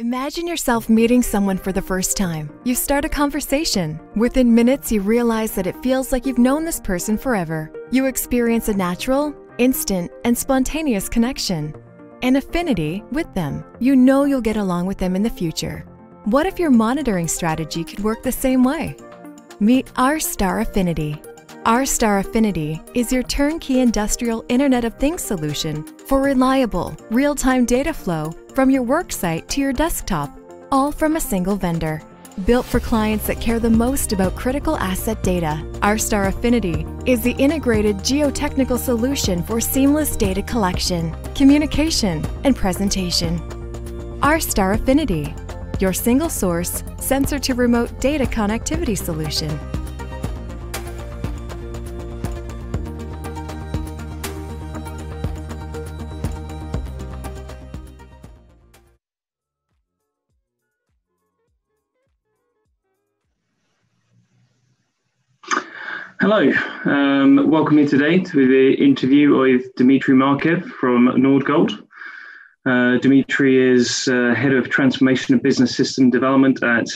Imagine yourself meeting someone for the first time. You start a conversation. Within minutes, you realize that it feels like you've known this person forever. You experience a natural, instant, and spontaneous connection. An affinity with them. You know you'll get along with them in the future. What if your monitoring strategy could work the same way? Meet R-Star Affinity. R-Star Affinity is your turnkey industrial Internet of Things solution for reliable, real-time data flow from your work site to your desktop, all from a single vendor. Built for clients that care the most about critical asset data, R-Star Affinity is the integrated geotechnical solution for seamless data collection, communication, and presentation. R-Star Affinity, your single source, sensor to remote data connectivity solution. Hello, welcome here today to the interview with Dmitry Markeev from Nordgold. Dmitry is Head of Transformation and Business System Development at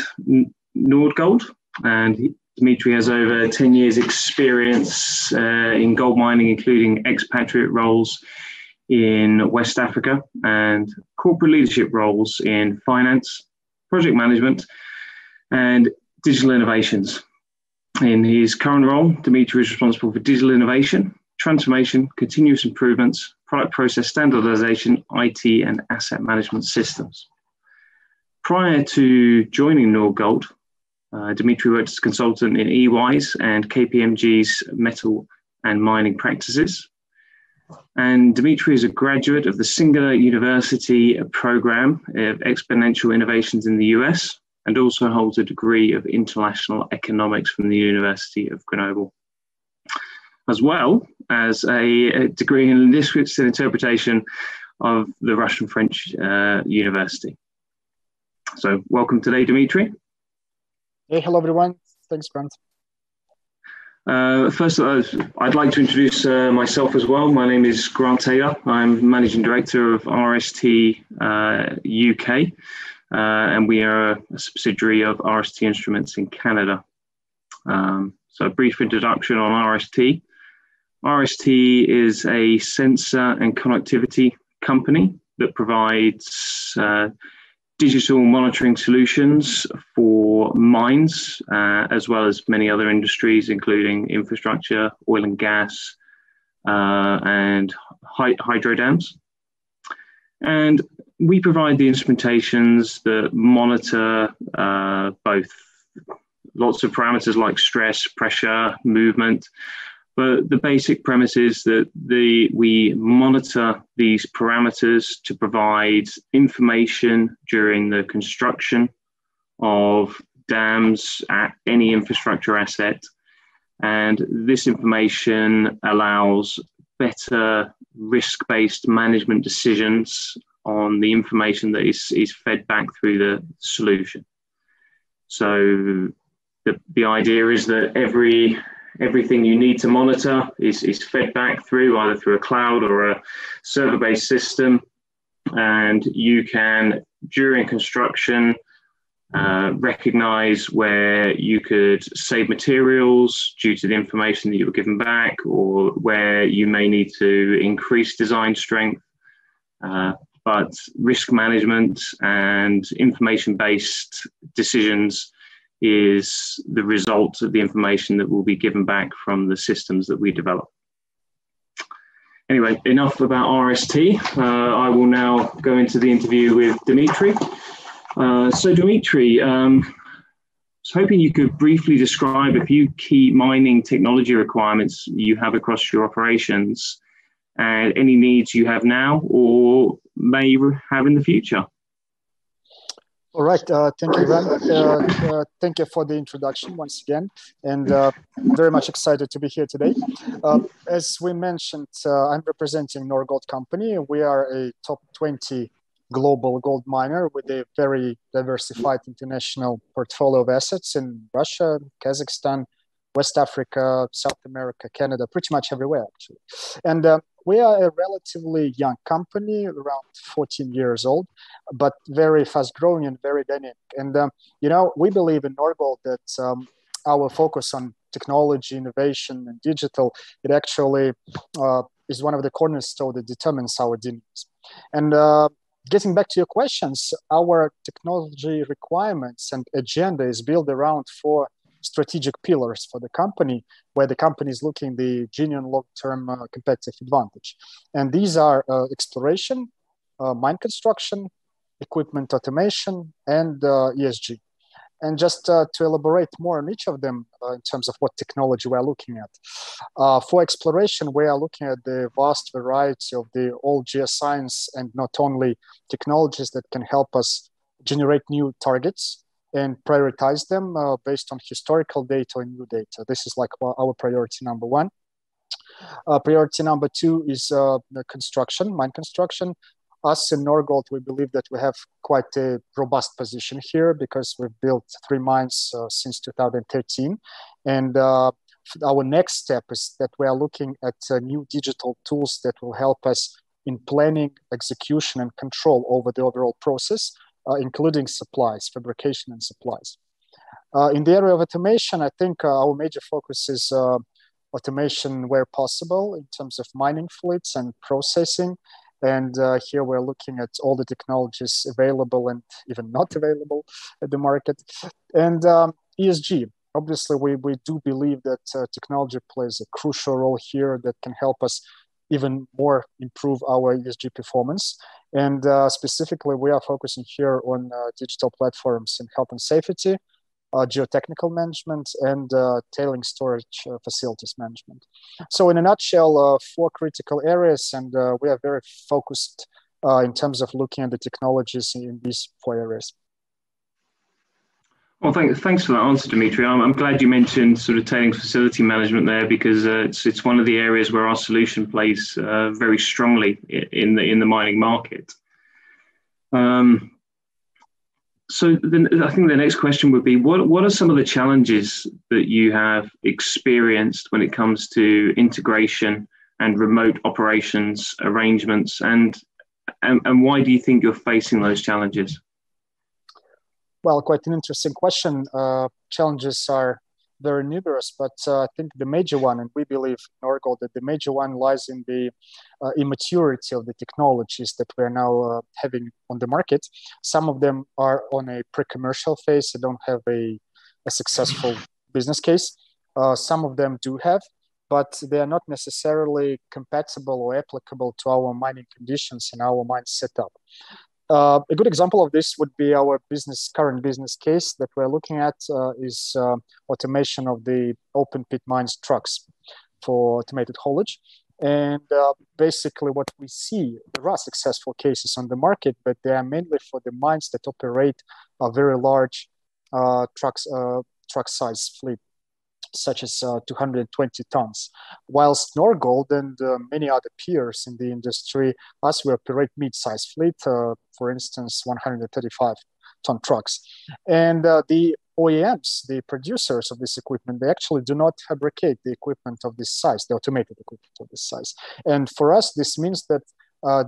Nordgold, and Dmitry has over 10 years experience in gold mining, including expatriate roles in West Africa and corporate leadership roles in finance, project management, and digital innovations. In his current role, Dimitri is responsible for digital innovation, transformation, continuous improvements, product process standardization, IT, and asset management systems. Prior to joining Nordgold, Dimitri worked as a consultant in EY's and KPMG's metal and mining practices. And Dimitri is a graduate of the Singular University program of exponential innovations in the US, and also holds a degree of international economics from the University of Grenoble, as well as a degree in linguistics and interpretation of the Russian-French University. So welcome today, Dimitri. Hey, hello everyone. Thanks, Grant. First, I'd like to introduce myself as well. My name is Grant Taylor. I'm Managing Director of RST UK. And we are a subsidiary of RST Instruments in Canada. So a brief introduction on RST. RST is a sensor and connectivity company that provides digital monitoring solutions for mines, as well as many other industries, including infrastructure, oil and gas, and hydro dams. And we provide the instrumentations that monitor both lots of parameters like stress, pressure, movement. But the basic premise is that we monitor these parameters to provide information during the construction of dams at any infrastructure asset. And this information allows better risk-based management decisions on the information that is fed back through the solution. So the idea is that everything you need to monitor is fed back through either through a cloud or a server-based system, and you can, during construction, recognize where you could save materials due to the information that you were given back, or where you may need to increase design strength. But risk management and information-based decisions is the result of the information that will be given back from the systems that we develop. Anyway, enough about RST. I will now go into the interview with Dimitri. So Dimitri, I was hoping you could briefly describe a few key mining technology requirements you have across your operations and any needs you have now or may have in the future. All right, thank you, Grant. Thank you for the introduction once again, and very much excited to be here today. As we mentioned, I'm representing Nordgold company. We are a top 20 global gold miner with a very diversified international portfolio of assets in Russia, Kazakhstan, West Africa, South America, Canada, pretty much everywhere actually. And we are a relatively young company, around 14 years old, but very fast growing and very dynamic. And, we believe in Nordgold that our focus on technology, innovation, and digital, it actually is one of the cornerstones that determines our dynamics. And getting back to your questions, our technology requirements and agenda is built around 4 strategic pillars for the company, where the company is looking the genuine long-term competitive advantage. And these are exploration, mine construction, equipment automation, and ESG. And just to elaborate more on each of them in terms of what technology we're looking at. For exploration, we are looking at the vast variety of the old geoscience and not only technologies that can help us generate new targets and prioritize them based on historical data and new data. This is like our priority number 1. Priority number 2 is the construction, mine construction. Us in Nordgold, we believe that we have quite a robust position here because we've built 3 mines since 2013. And our next step is that we are looking at new digital tools that will help us in planning, execution, and control over the overall process, including supplies, fabrication and supplies. In the area of automation, I think our major focus is automation where possible in terms of mining fleets and processing. And here we're looking at all the technologies available and even not available at the market. And ESG, obviously we do believe that technology plays a crucial role here that can help us even more improve our ESG performance. And specifically, we are focusing here on digital platforms in health and safety, geotechnical management, and tailing storage facilities management. So in a nutshell, 4 critical areas, and we are very focused in terms of looking at the technologies in these 4 areas. Well, thanks for that answer, Dimitri. I'm glad you mentioned sort of tailings facility management there, because it's one of the areas where our solution plays very strongly in the mining market. So then I think the next question would be, what are some of the challenges that you have experienced when it comes to integration and remote operations arrangements, and why do you think you're facing those challenges? Well, quite an interesting question. Challenges are very numerous, but I think the major one, and we believe in Nordgold that the major one lies in the immaturity of the technologies that we're now having on the market. Some of them are on a pre-commercial phase, they don't have a successful business case. Some of them do have, but they are not necessarily compatible or applicable to our mining conditions and our mine setup. A good example of this would be our current business case that we're looking at is automation of the open pit mines trucks for automated haulage. And basically what we see, there are successful cases on the market, but they are mainly for the mines that operate a very large truck size fleet, such as 220 tons. Whilst Nordgold and many other peers in the industry, us, we operate mid-size fleet, for instance, 135-ton trucks. And the OEMs, the producers of this equipment, they actually do not fabricate the equipment of this size, the automated equipment of this size. And for us, this means that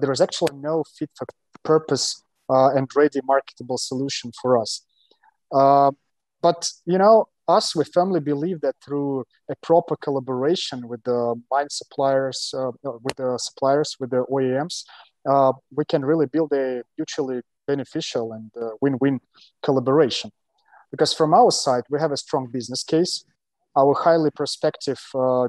there is actually no fit for purpose and ready marketable solution for us. But, us, we firmly believe that through a proper collaboration with the mine suppliers, with the OEMs, we can really build a mutually beneficial and win-win collaboration. Because from our side, we have a strong business case. Our highly prospective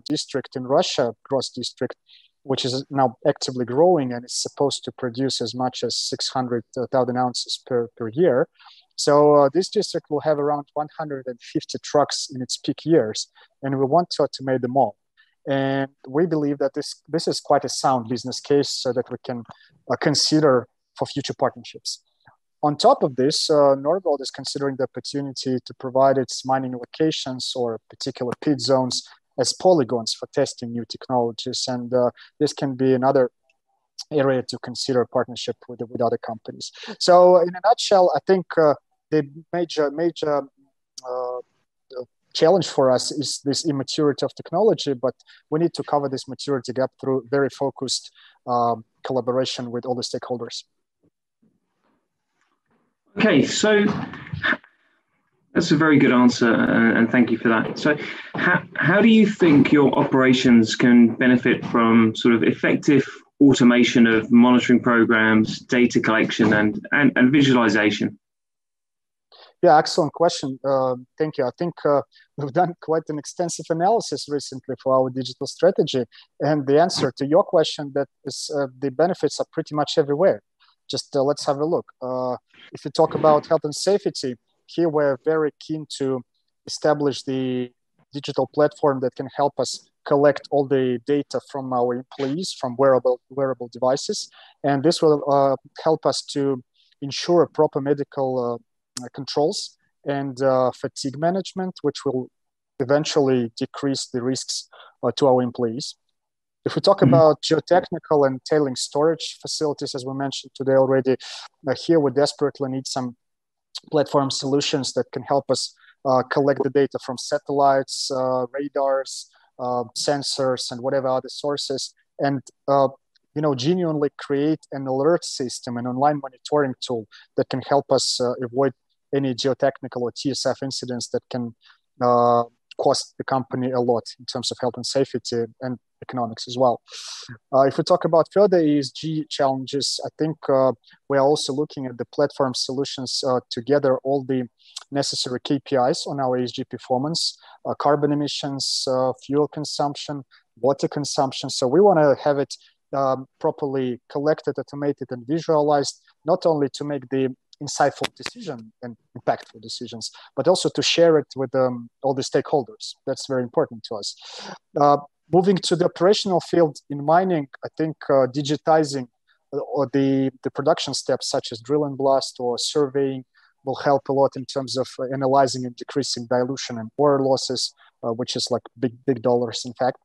district in Russia, Gross district, which is now actively growing and is supposed to produce as much as 600,000 ounces per year. So this district will have around 150 trucks in its peak years, and we want to automate them all. And we believe that this is quite a sound business case so that we can consider for future partnerships. On top of this, Nordgold is considering the opportunity to provide its mining locations or particular pit zones as polygons for testing new technologies. And this can be another area to consider partnership with other companies. So in a nutshell, I think the major challenge for us is this immaturity of technology, but we need to cover this maturity gap through very focused collaboration with all the stakeholders. Okay, so that's a very good answer, and thank you for that. So how do you think your operations can benefit from sort of effective automation of monitoring programs, data collection, and visualization? Yeah, excellent question. Thank you. I think we've done quite an extensive analysis recently for our digital strategy. And the answer to your question that is the benefits are pretty much everywhere. Just let's have a look. If you talk about health and safety, here we're very keen to establish the digital platform that can help us collect all the data from our employees from wearable devices. And this will help us to ensure proper medical controls and fatigue management, which will eventually decrease the risks to our employees. If we talk about geotechnical and tailing storage facilities, as we mentioned today already, here we desperately need some platform solutions that can help us collect the data from satellites, radars, sensors, and whatever other sources, and genuinely create an alert system, an online monitoring tool that can help us avoid any geotechnical or TSF incidents that can cost the company a lot in terms of health and safety and economics as well. If we talk about further ESG challenges, I think we're also looking at the platform solutions to gather all the necessary KPIs on our ESG performance, carbon emissions, fuel consumption, water consumption. So we want to have it properly collected, automated, and visualized, not only to make the insightful decision and impactful decisions, but also to share it with all the stakeholders. That's very important to us. Moving to the operational field in mining, I think digitizing or the production steps such as drill and blast or surveying will help a lot in terms of analyzing and decreasing dilution and ore losses, which is like big dollars, in fact.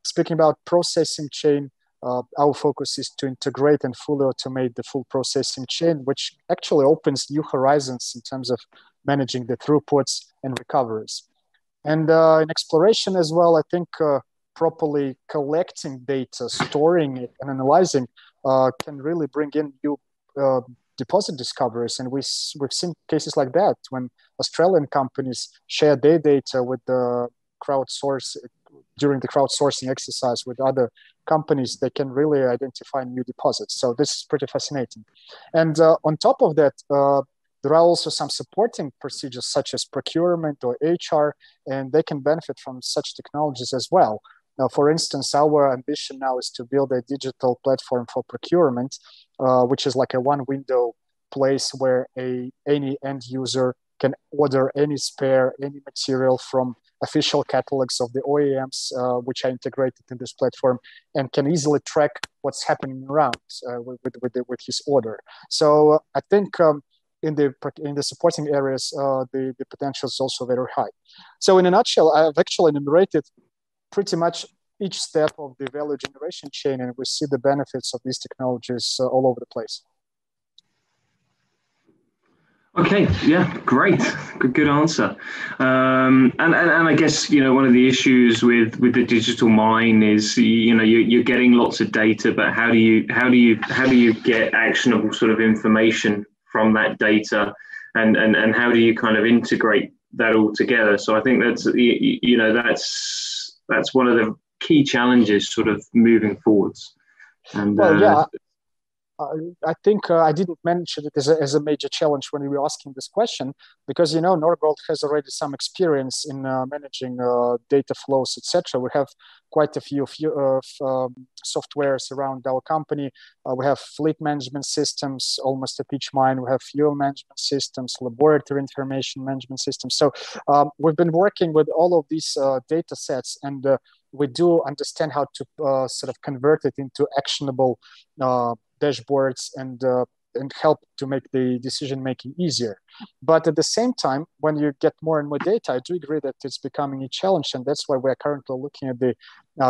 Speaking about processing chain, our focus is to integrate and fully automate the full processing chain, which actually opens new horizons in terms of managing the throughputs and recoveries. And in exploration as well, I think properly collecting data, storing it, and analyzing can really bring in new deposit discoveries. And we've seen cases like that when Australian companies share their data with the during the crowdsourcing exercise with other companies, they can really identify new deposits. So this is pretty fascinating. And on top of that, there are also some supporting procedures such as procurement or HR, and they can benefit from such technologies as well. Now, for instance, our ambition now is to build a digital platform for procurement, which is like a one-window place where any end user can order any spare, any material from official catalogs of the OEMs, which are integrated in this platform, and can easily track what's happening around with his order. So I think in the supporting areas, the potential is also very high. So in a nutshell, I've actually enumerated pretty much each step of the value generation chain, and we see the benefits of these technologies all over the place. Okay, yeah, great, good answer. And I guess one of the issues with the digital mine is you're getting lots of data, but how do you get actionable sort of information from that data, and how do you kind of integrate that all together? So I think that's that's one of the key challenges sort of moving forwards. And well, yeah. I think I didn't mention it as a major challenge when we were asking this question, because Nordgold has already some experience in managing data flows, etc. We have quite a few softwares around our company. We have fleet management systems almost at each mine. We have fuel management systems, laboratory information management systems. So we've been working with all of these data sets, and we do understand how to sort of convert it into actionable dashboards and help to make the decision making easier. But at the same time, when you get more and more data, I do agree that it's becoming a challenge, and that's why we're currently looking at the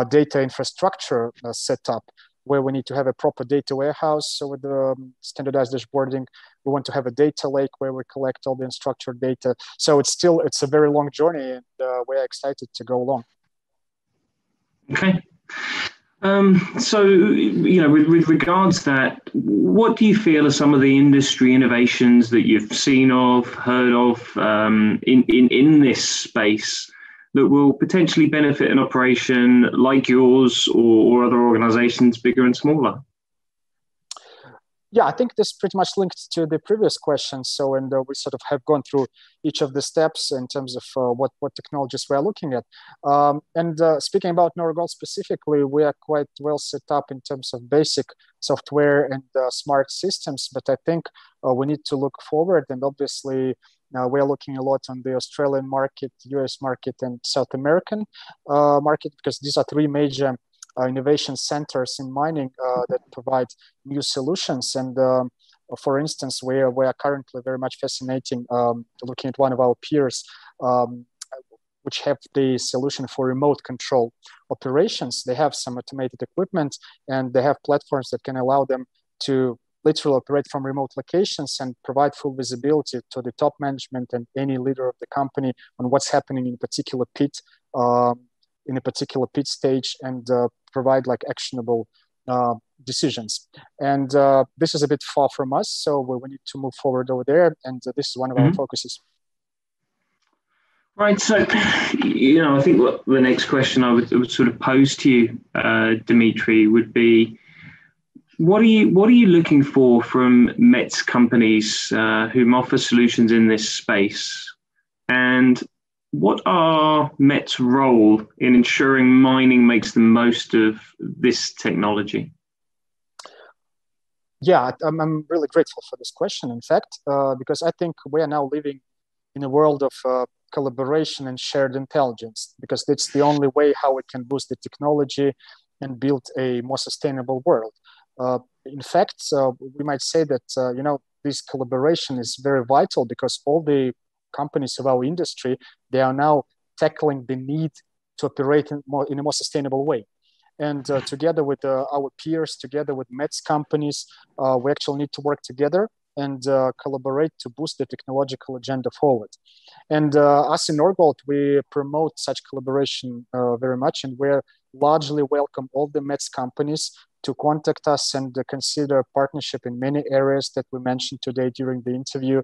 data infrastructure setup, where we need to have a proper data warehouse. So with the standardized dashboarding, we want to have a data lake where we collect all the unstructured data. So it's a very long journey, and we're excited to go along. Okay. So, with regards to that, what do you feel are some of the industry innovations that you've seen of, heard of in this space that will potentially benefit an operation like yours or other organizations, bigger and smaller? Yeah, I think this pretty much linked to the previous question. So, and we sort of have gone through each of the steps in terms of what technologies we are looking at. Speaking about Nordgold specifically, we are quite well set up in terms of basic software and smart systems. But I think we need to look forward, and obviously we are looking a lot on the Australian market, US market, and South American market, because these are three major innovation centers in mining that provide new solutions. And for instance, we are currently very much fascinating looking at one of our peers, which have the solution for remote control operations. They have some automated equipment, and they have platforms that can allow them to literally operate from remote locations and provide full visibility to the top management and any leader of the company on what's happening in a particular pit, stage, and provide like actionable decisions. And this is a bit far from us, so we need to move forward over there, and this is one of our focuses. Right. So, I think what the next question I would sort of pose to you, Dimitri, would be, what are you looking for from METS companies who offer solutions in this space, and what are MET's role in ensuring mining makes the most of this technology? Yeah, I'm really grateful for this question, in fact, because I think we are now living in a world of collaboration and shared intelligence, because it's the only way how we can boost the technology and build a more sustainable world. In fact, we might say that, this collaboration is very vital, because all the companies of our industry, they are now tackling the need to operate in a more sustainable way. And together with our peers, together with METS companies, we actually need to work together and collaborate to boost the technological agenda forward. And us in Nordgold, we promote such collaboration very much, and we're largely welcome all the METS companies to contact us and consider partnership in many areas that we mentioned today during the interview,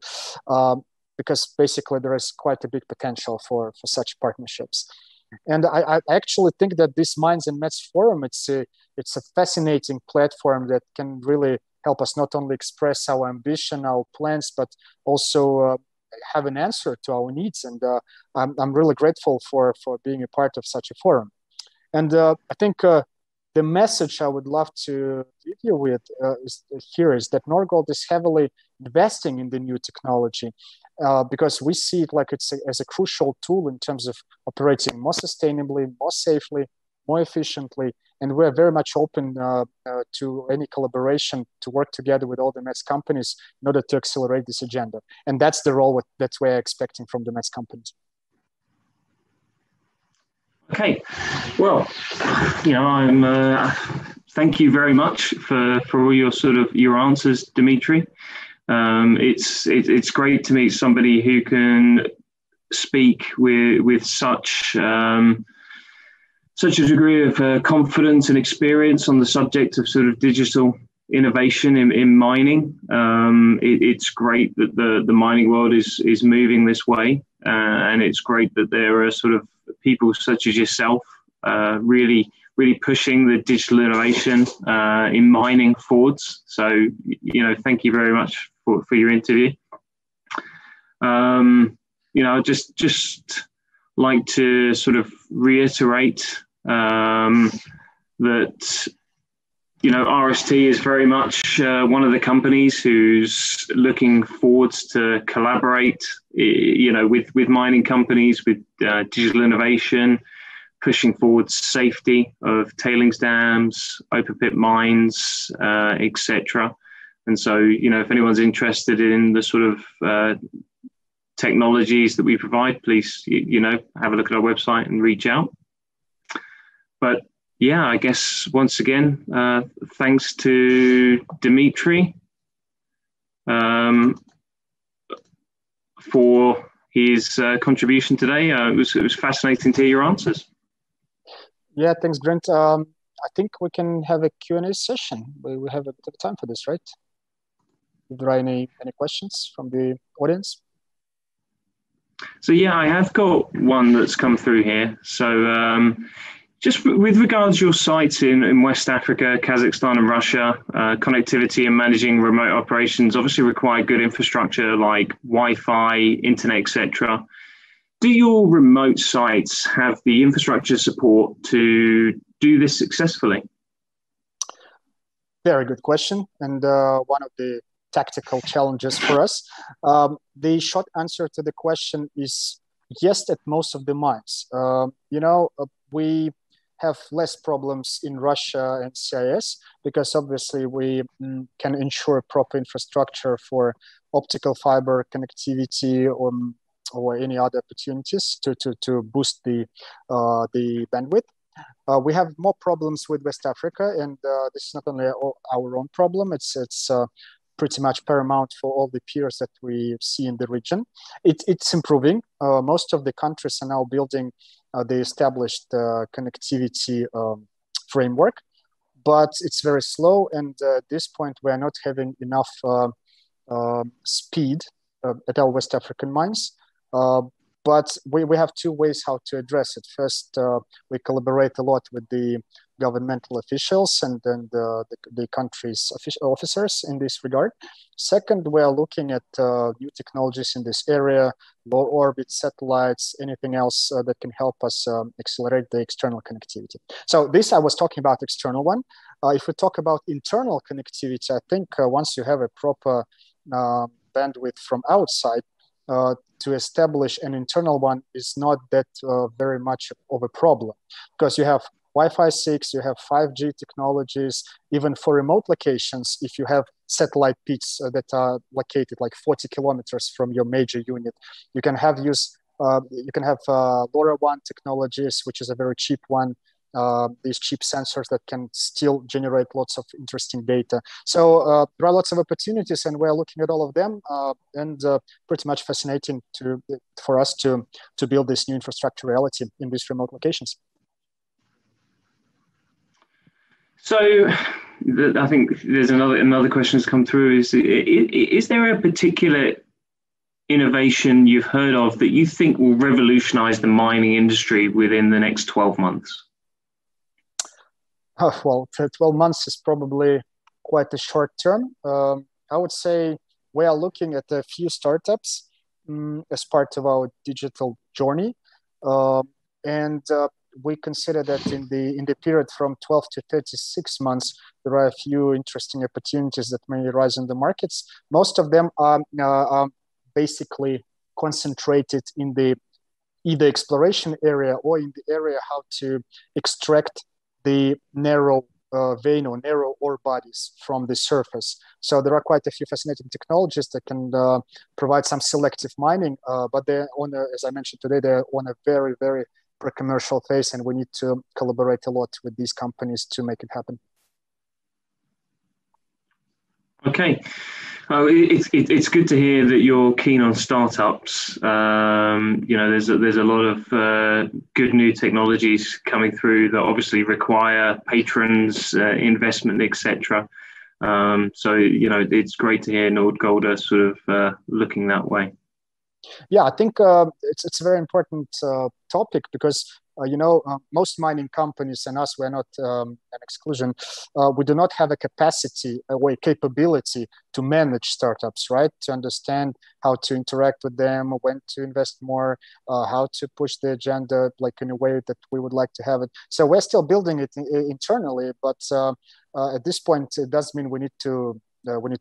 because basically there is quite a big potential for such partnerships. And I actually think that this Minds and METS Forum, it's a fascinating platform that can really help us not only express our ambition, our plans, but also have an answer to our needs. And I'm really grateful for being a part of such a forum. And I think the message I would love to leave you with is that Nordgold is heavily investing in the new technology, because we see it like as a crucial tool in terms of operating more sustainably, more safely, more efficiently. And we're very much open to any collaboration to work together with all the METS companies in order to accelerate this agenda. And that's the role that we're expecting from the METS companies. Okay, well, I'm. Thank you very much for all your answers, Dimitri. It's great to meet somebody who can speak with such a degree of confidence and experience on the subject of sort of digital innovation in mining. It's great that the mining world is moving this way, and it's great that there are sort of people such as yourself really pushing the digital innovation in mining forwards. So, thank you very much for your interview. Just like to sort of reiterate that RST is very much one of the companies who's looking forwards to collaborate, with mining companies, with digital innovation, pushing forward safety of tailings dams, open pit mines, etc. And so, if anyone's interested in the sort of technologies that we provide, please, have a look at our website and reach out. But Yeah, I guess once again, thanks to Dimitri for his contribution today. It was fascinating to hear your answers. Yeah, thanks, Grant. I think we can have a Q&A session. We have a bit of time for this, right? If there are any questions from the audience? So yeah, I have got one that's come through here. So just with regards to your sites in West Africa, Kazakhstan and Russia, connectivity and managing remote operations obviously require good infrastructure like Wi-Fi, internet, etc. Do your remote sites have the infrastructure support to do this successfully? Very good question, and one of the tactical challenges for us. The short answer to the question is yes, at most of the mines. We have less problems in Russia and CIS because obviously we can ensure proper infrastructure for optical fiber connectivity or any other opportunities to boost the bandwidth. We have more problems with West Africa, and this is not only our own problem. It's pretty much paramount for all the peers that we see in the region. It's improving. Most of the countries are now building the established connectivity framework, but it's very slow. And at this point, we are not having enough speed at our West African mines. But we have two ways how to address it. First, we collaborate a lot with the governmental officials and then the country's officers in this regard. Second, we are looking at new technologies in this area, low orbit satellites, anything else that can help us accelerate the external connectivity. So this, I was talking about external one. If we talk about internal connectivity, I think once you have a proper bandwidth from outside, to establish an internal one is not that very much of a problem, because you have Wi-Fi 6, you have 5G technologies. Even for remote locations, if you have satellite pits that are located like 40 kilometers from your major unit, you can have LoRaWAN technologies, which is a very cheap one. These cheap sensors that can still generate lots of interesting data. So there are lots of opportunities, and we're looking at all of them, and pretty much fascinating for us to build this new infrastructure reality in these remote locations. So I think there's another question that's come through. Is there a particular innovation you've heard of that you think will revolutionize the mining industry within the next 12 months? Well, 12 months is probably quite a short term. I would say we are looking at a few startups as part of our digital journey. And we consider that in the period from 12 to 36 months, there are a few interesting opportunities that may arise in the markets. Most of them are basically concentrated in the either exploration area or in the area how to extract the narrow vein or narrow ore bodies from the surface. So there are quite a few fascinating technologies that can provide some selective mining, but they're as I mentioned today, they're on a very, very pre-commercial phase, and we need to collaborate a lot with these companies to make it happen. Okay. It's good to hear that you're keen on startups. There's a lot of good new technologies coming through that obviously require patrons, investment, etc. So it's great to hear Nordgold are sort of looking that way. Yeah, I think it's a very important topic because most mining companies, and us, we're not an exclusion. We do not have a capacity or a capability to manage startups, right? To understand how to interact with them, when to invest more, how to push the agenda like in a way that we would like to have it. So we're still building it internally, but at this point, it does mean we need to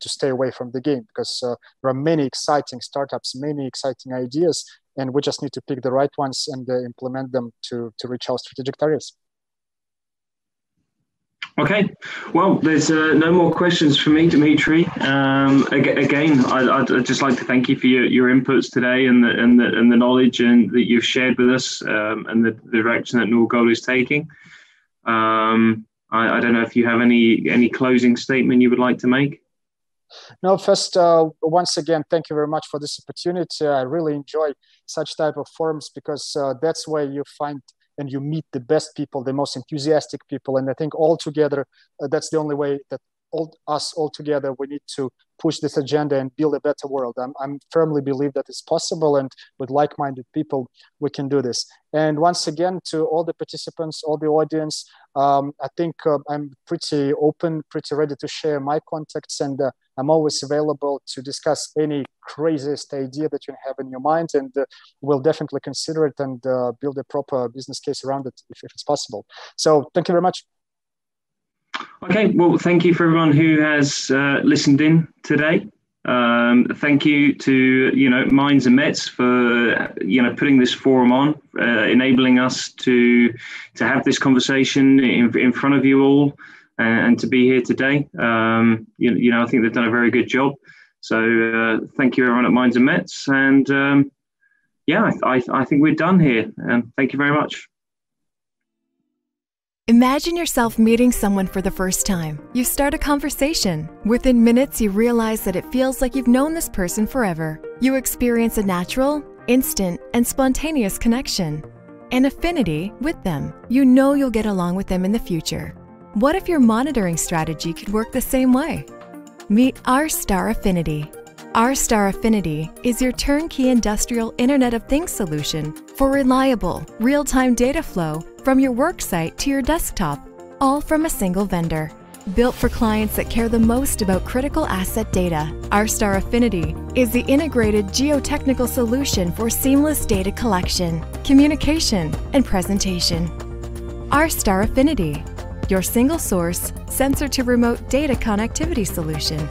stay away from the game because there are many exciting startups, many exciting ideas, and we just need to pick the right ones and implement them to reach our strategic targets. Okay, well, there's no more questions for me, Dimitri. Again, I'd just like to thank you for your inputs today and the knowledge that you've shared with us and the direction that Nordgold is taking. I don't know if you have any closing statement you would like to make. No, first, once again, thank you very much for this opportunity. I really enjoy such type of forums because that's where you find and you meet the best people, the most enthusiastic people. And I think all together, that's the only way that all together, we need to push this agenda and build a better world. I'm firmly believe that it's possible, and with like-minded people, we can do this. And once again, to all the participants, all the audience, I think I'm pretty open, pretty ready to share my contacts, and I'm always available to discuss any craziest idea that you have in your mind, and we'll definitely consider it and build a proper business case around it if it's possible. So thank you very much. Okay, well, thank you for everyone who has listened in today. Thank you to Minds and Mets for putting this forum on, enabling us to have this conversation in front of you all, and to be here today. I think they've done a very good job. So thank you everyone at Minds and Mets, and I think we're done here. And thank you very much. Imagine yourself meeting someone for the first time. You start a conversation. Within minutes, you realize that it feels like you've known this person forever. You experience a natural, instant, and spontaneous connection. An affinity with them. You know you'll get along with them in the future. What if your monitoring strategy could work the same way? Meet R-Star Affinity. R-Star Affinity is your turnkey industrial Internet of Things solution for reliable, real-time data flow from your work site to your desktop, all from a single vendor. Built for clients that care the most about critical asset data, R-Star Affinity is the integrated geotechnical solution for seamless data collection, communication, and presentation. R-Star Affinity, your single source, sensor to remote data connectivity solution.